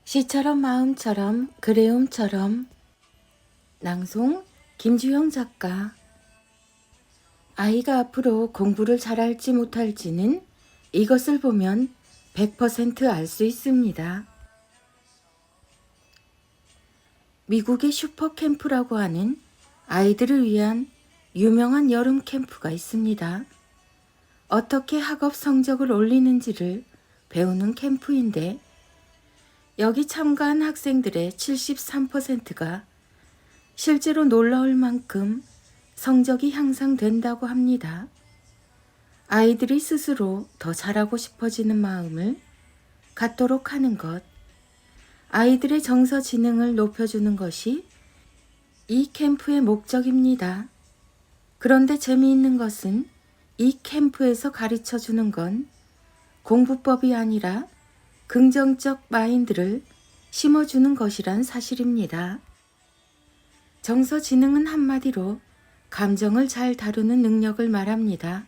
시처럼 마음처럼 그래움처럼. 낭송 김주영 작가. 아이가 앞으로 공부를 잘할지 못할지는 이것을 보면 100% 알 수 있습니다. 미국의 슈퍼캠프라고 하는 아이들을 위한 유명한 여름 캠프가 있습니다. 어떻게 학업 성적을 올리는지를 배우는 캠프인데, 여기 참가한 학생들의 73%가 실제로 놀라울 만큼 성적이 향상된다고 합니다. 아이들이 스스로 더 잘하고 싶어지는 마음을 갖도록 하는 것, 아이들의 정서 지능을 높여주는 것이 이 캠프의 목적입니다. 그런데 재미있는 것은 이 캠프에서 가르쳐 주는 건 공부법이 아니라 긍정적 마인드를 심어주는 것이란 사실입니다. 정서 지능은 한마디로 감정을 잘 다루는 능력을 말합니다.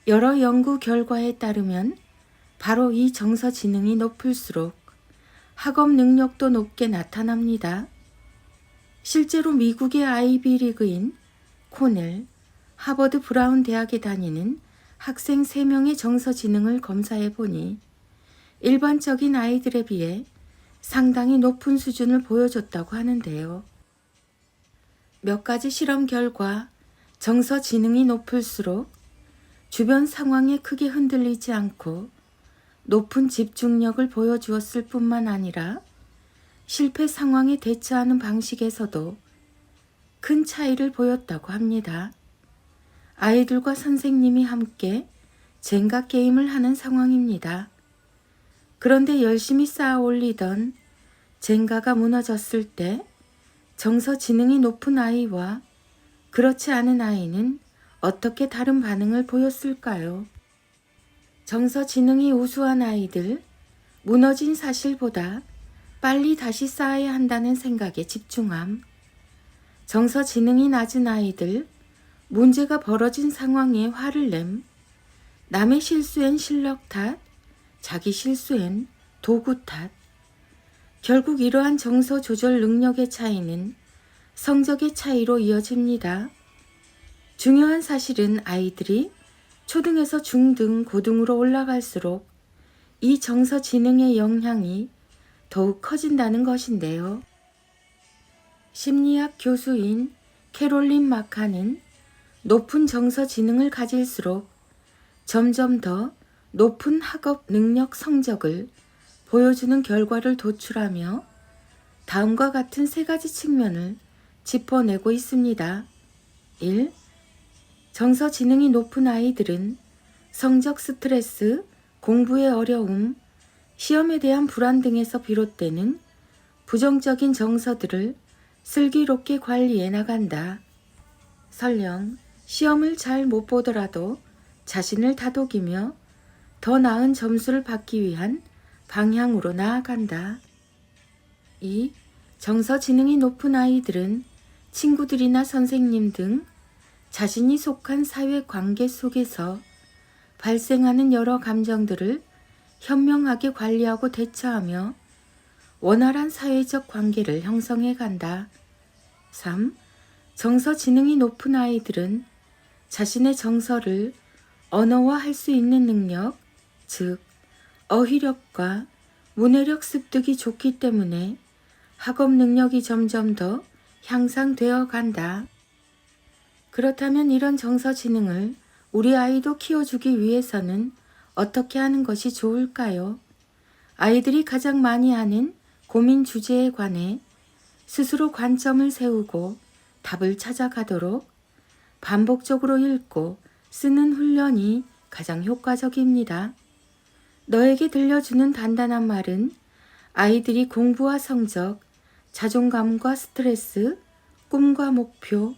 여러 연구 결과에 따르면 바로 이 정서 지능이 높을수록 학업 능력도 높게 나타납니다. 실제로 미국의 아이비리그인 코넬, 하버드 브라운 대학에 다니는 학생 3명의 정서 지능을 검사해 보니 일반적인 아이들에 비해 상당히 높은 수준을 보여줬다고 하는데요. 몇 가지 실험 결과 정서 지능이 높을수록 주변 상황에 크게 흔들리지 않고 높은 집중력을 보여주었을 뿐만 아니라 실패 상황에 대처하는 방식에서도 큰 차이를 보였다고 합니다. 아이들과 선생님이 함께 젠가 게임을 하는 상황입니다. 그런데 열심히 쌓아 올리던 젠가가 무너졌을 때 정서 지능이 높은 아이와 그렇지 않은 아이는 어떻게 다른 반응을 보였을까요? 정서 지능이 우수한 아이들, 무너진 사실보다 빨리 다시 쌓아야 한다는 생각에 집중함. 정서 지능이 낮은 아이들, 문제가 벌어진 상황에 화를 냄. 남의 실수엔 실력 탓, 자기 실수엔 도구 탓. 결국 이러한 정서 조절 능력의 차이는 성적의 차이로 이어집니다. 중요한 사실은 아이들이 초등에서 중등, 고등으로 올라갈수록 이 정서 지능의 영향이 더욱 커진다는 것인데요. 심리학 교수인 캐롤린 마카는 높은 정서 지능을 가질수록 점점 더 높은 학업 능력 성적을 보여주는 결과를 도출하며 다음과 같은 3가지 측면을 짚어내고 있습니다. 1. 정서 지능이 높은 아이들은 성적 스트레스, 공부의 어려움, 시험에 대한 불안 등에서 비롯되는 부정적인 정서들을 슬기롭게 관리해 나간다. 설령 시험을 잘 못 보더라도 자신을 다독이며 더 나은 점수를 받기 위한 방향으로 나아간다. 2. 정서 지능이 높은 아이들은 친구들이나 선생님 등 자신이 속한 사회 관계 속에서 발생하는 여러 감정들을 현명하게 관리하고 대처하며 원활한 사회적 관계를 형성해 간다. 3. 정서 지능이 높은 아이들은 자신의 정서를 언어화할 수 있는 능력, 즉 어휘력과 문해력 습득이 좋기 때문에 학업 능력이 점점 더 향상되어 간다. 그렇다면 이런 정서 지능을 우리 아이도 키워주기 위해서는 어떻게 하는 것이 좋을까요? 아이들이 가장 많이 하는 고민 주제에 관해 스스로 관점을 세우고 답을 찾아가도록 반복적으로 읽고 쓰는 훈련이 가장 효과적입니다. 너에게 들려주는 단단한 말은 아이들이 공부와 성적, 자존감과 스트레스, 꿈과 목표,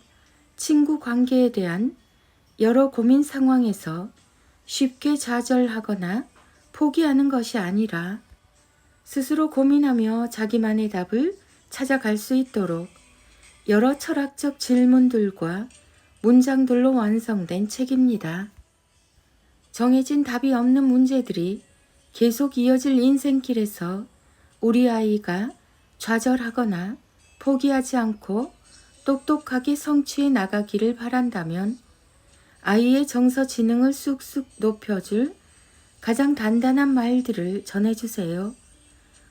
친구 관계에 대한 여러 고민 상황에서 쉽게 좌절하거나 포기하는 것이 아니라 스스로 고민하며 자기만의 답을 찾아갈 수 있도록 여러 철학적 질문들과 문장들로 완성된 책입니다. 정해진 답이 없는 문제들이 계속 이어질 인생길에서 우리 아이가 좌절하거나 포기하지 않고 똑똑하게 성취해 나가기를 바란다면 아이의 정서 지능을 쑥쑥 높여줄 가장 단단한 말들을 전해주세요.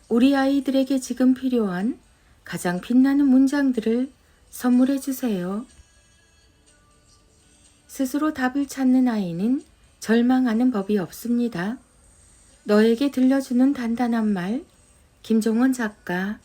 우리 아이들에게 지금 필요한 가장 빛나는 문장들을 선물해주세요. 스스로 답을 찾는 아이는 절망하는 법이 없습니다. 너에게 들려주는 단단한 말, 김종원 작가.